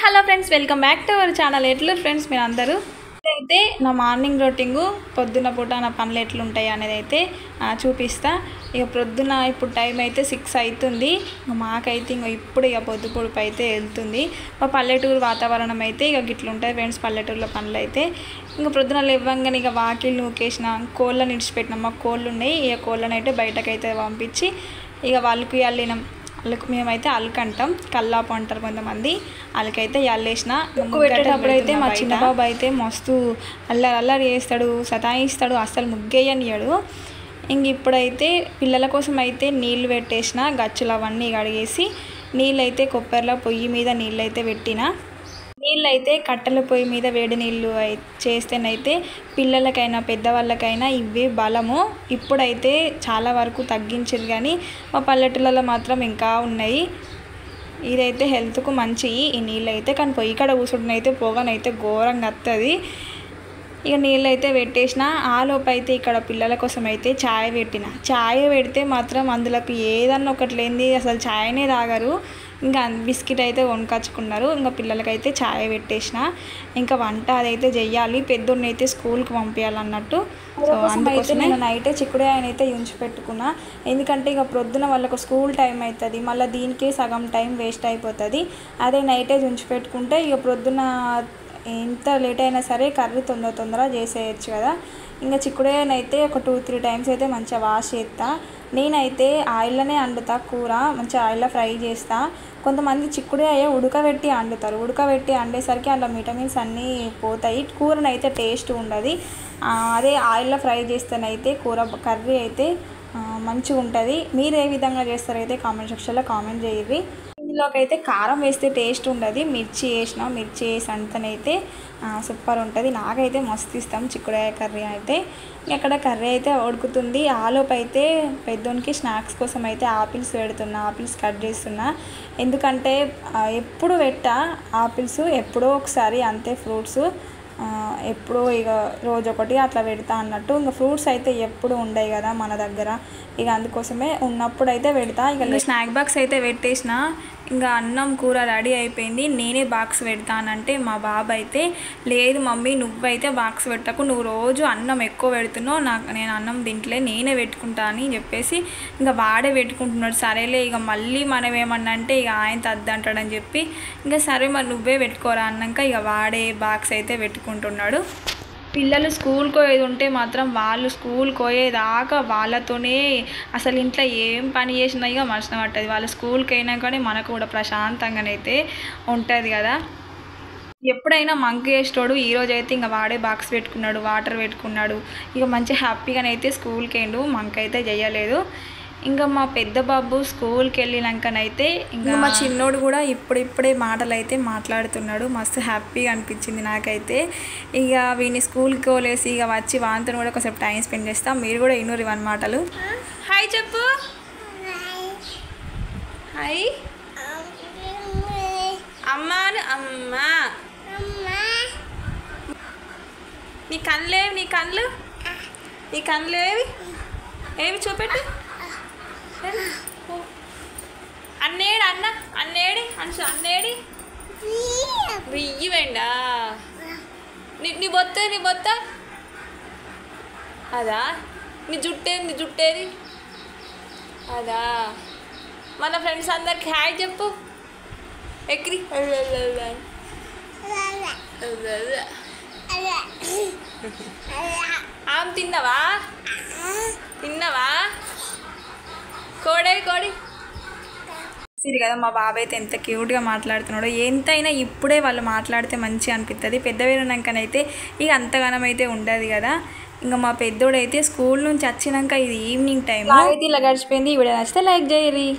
Hello friends, welcome back to our channel. ఎట్లు friends మీరు అందరూ అయితే నా మార్నింగ్ రొటీన్గు పొద్దున్న పూట నా పనులు ఎట్లుంటాయి అనేది అయితే చూపిస్తా. ఇక పొద్దున్న ఇప్పుడు టైం అయితే 6 అవుతుంది. మాకైతే ఇప్పుడు పొద్దు పొడుపు అయితే వెళ్తుంది. మా పల్లెటూరు వాతావరణం అయితే ఇక గిట్లుంటాయి ఫ్రెండ్స్. పల్లెటూరులో పనులు అయితే ఇంకా పొద్దున లేవగానే ఇక వాకిలు నూకేసిన, కోళ్ళని ఇడిచిపెట్టినాం. మా కోళ్ళు ఉన్నాయి. ఇక కోళ్ళని అయితే బయటకైతే పంపించి ఇక వాళ్ళకి వెళ్ళినాం. వాళ్ళకు మేమైతే అలకంటాం, కల్లాపు అంటారు కొంతమంది. వాళ్ళకైతే అల్లేసిన ముగ్గు పెట్టేటప్పుడు అయితే మా చిన్నబాబు అయితే మస్తు అల్లరి చేస్తాడు, సతాయిస్తాడు, అస్సలు ముగ్గేయనియాడు. ఇంక ఇప్పుడైతే పిల్లల కోసం అయితే నీళ్ళు పెట్టేసిన, గచ్చులు అవన్నీ కడిగేసి నీళ్ళు అయితే కొబ్బరిలో పొయ్యి మీద నీళ్ళు అయితే పెట్టిన. నీళ్ళు అయితే కట్టెల పొయ్యి మీద వేడి నీళ్ళు చేస్తేనైతే పిల్లలకైనా పెద్దవాళ్ళకైనా ఇవే బలము. ఇప్పుడైతే చాలా వరకు తగ్గించారు, కానీ మా పల్లెటూళ్ళలో మాత్రం ఇంకా ఉన్నాయి. ఇదైతే హెల్త్కు మంచి ఈ నీళ్ళు అయితే. కానీ పొయ్యి కాడ కూర్చుంటనైతే పొగనైతే ఘోరంగా వస్తుంది. ఇక నీళ్ళు అయితే పెట్టేసిన. ఆలోపు అయితే ఇక్కడ పిల్లల కోసం అయితే ఛాయ్ పెట్టిన. ఛాయ్ పెడితే మాత్రం అందులోకి ఏదన్నా ఒకటి లేనిది అసలు ఛాయ్నే తాగరు. ఇంకా బిస్కెట్ అయితే కొనుకొచ్చుకున్నారు. ఇంకా పిల్లలకైతే ఛాయ్ పెట్టేసిన. ఇంకా వంట అదైతే చెయ్యాలి, పెద్దోడిని అయితే స్కూల్కి పంపించాలన్నట్టు. సో అందుకోసం నేను నైటే చిక్కుడుకాయని అయితే ఉంచి పెట్టుకున్నా. ఎందుకంటే ఇక ప్రొద్దున వాళ్ళకు స్కూల్ టైం అవుతుంది, మళ్ళీ దీనికే సగం టైం వేస్ట్ అయిపోతుంది. అదే నైటే ఉంచి పెట్టుకుంటే ఇక ప్రొద్దున ఎంత లేట్ అయినా సరే కర్రీ తొందర చేసేయచ్చు కదా. ఇంకా చిక్కుడుకాయనైతే ఒక 2-3 టైమ్స్ అయితే మంచిగా వాష్ చేస్తా. నేనైతే ఆయిల్లోనే వండుతా కూర, మంచిగా ఆయిల్లో ఫ్రై చేస్తా. కొంతమంది చిక్కుడుకాయ ఉడకబెట్టి వండుతారు. ఉడకబెట్టి వండేసరికి అందులో విటమిన్స్ అన్నీ పోతాయి, కూరనైతే టేస్ట్ ఉండదు. అదే ఆయిల్లో ఫ్రై చేస్తేనైతే కర్రీ అయితే మంచిగా ఉంటుంది. మీరు ఏ విధంగా చేస్తారైతే కామెంట్ సెక్షన్లో కామెంట్ చేయండి. ఇందులోకి అయితే కారం వేస్తే టేస్ట్ ఉండదు. మిర్చి వేసి అంతనైతే సూపర్ ఉంటుంది. నాకైతే మస్తు ఇష్టం చిక్కుడుకాయ కర్రీ అయితే. ఇక్కడ కర్రీ అయితే ఉడుకుతుంది. ఆలోపు అయితే పెద్దోనికి స్నాక్స్ కోసం అయితే ఆపిల్స్ పెడుతున్నా, ఆపిల్స్ కట్ చేస్తున్నా. ఎందుకంటే ఎప్పుడు ఆపిల్స్ ఎప్పుడో ఒకసారి అంతే, ఫ్రూట్స్ ఎప్పుడో ఇక రోజు ఒకటి అట్లా పెడతా అన్నట్టు. ఇంకా ఫ్రూట్స్ అయితే ఎప్పుడు ఉండవు కదా మన దగ్గర, ఇక అందుకోసమే ఉన్నప్పుడు అయితే పెడతా. ఇక స్నాక్ బాక్స్ అయితే పెట్టేసిన. ఇంకా అన్నం కూర రెడీ అయిపోయింది. నేనే బాక్స్ పెడతానంటే మా బాబు అయితే లేదు మమ్మీ నువ్వైతే బాక్స్ పెట్టకు, నువ్వు రోజు అన్నం ఎక్కువ పెడుతున్నావు, నేను అన్నం తింటలే, నేనే పెట్టుకుంటా అని చెప్పేసి ఇంకా వాడే పెట్టుకుంటున్నాడు. సరేలే ఇక మళ్ళీ మనం ఏమన్నా అంటే ఇక ఆయన తద్దంటాడని చెప్పి ఇంకా సరే మరి నువ్వే పెట్టుకోరా అన్నాక ఇక వాడే బాక్స్ అయితే పెట్టుకుంటున్నాడు. పిల్లలు స్కూల్కి పోయేది ఉంటే మాత్రం వాళ్ళు స్కూల్కి పోయేదాకా వాళ్ళతోనే అసలు ఇంట్లో ఏం పని చేసినా ఇక మనసున పట్టదు. వాళ్ళు స్కూల్కి అయినా కానీ మనకు కూడా ప్రశాంతంగానైతే ఉంటుంది కదా. ఎప్పుడైనా మంక్ చేసేటోడు ఈరోజు అయితే ఇంకా వాడే బాక్స్ పెట్టుకున్నాడు, వాటర్ పెట్టుకున్నాడు, ఇక మంచి హ్యాపీగానైతే స్కూల్కి వెళ్ళు. మంక్ అయితే చేయలేదు. ఇంకా మా పెద్ద బాబు స్కూల్కి వెళ్ళినాకనైతే ఇంకా మా చిన్నోడు కూడా ఇప్పుడిప్పుడే మాటలు అయితే మాట్లాడుతున్నాడు. మస్తు హ్యాపీగా అనిపించింది నాకైతే. ఇక వీని స్కూల్కి వదిలేసి ఇక వచ్చి వాంతో కూడా కొంచెం టైం స్పెండ్ చేస్తాం. మీరు కూడా ఇన్నూరు ఇవన్న మాటలు. హాయ్ చెప్పు, హాయ్ అమ్మా. అమ్మా నీ కళ్ళేవి, నీ కళ్ళు ఏవి చూపెట్టు. అన్నేడి వెయ్యి వెండా నీ బొత్త అదా, నీ జుట్టేది అదా. మన ఫ్రెండ్స్ అందరికి హాయ్ చెప్పు. ఎక్రి ఆమె తిన్నావా కోడి సరే కదా. మా బాబాయ్ అయితే ఎంత క్యూట్గా మాట్లాడుతున్నాడో. ఎంతైనా ఇప్పుడే వాళ్ళు మాట్లాడితే మంచిగా అనిపిస్తుంది. పెద్ద వేరునాకనైతే ఇక అంతగానం అయితే ఉండదు కదా. ఇంకా మా పెద్దోడైతే స్కూల్ నుంచి వచ్చినాక ఇది ఈవినింగ్ టైం అయితే ఇలా గడిచిపోయింది. ఈ వీడియో నచ్చితే లైక్ చేయరి.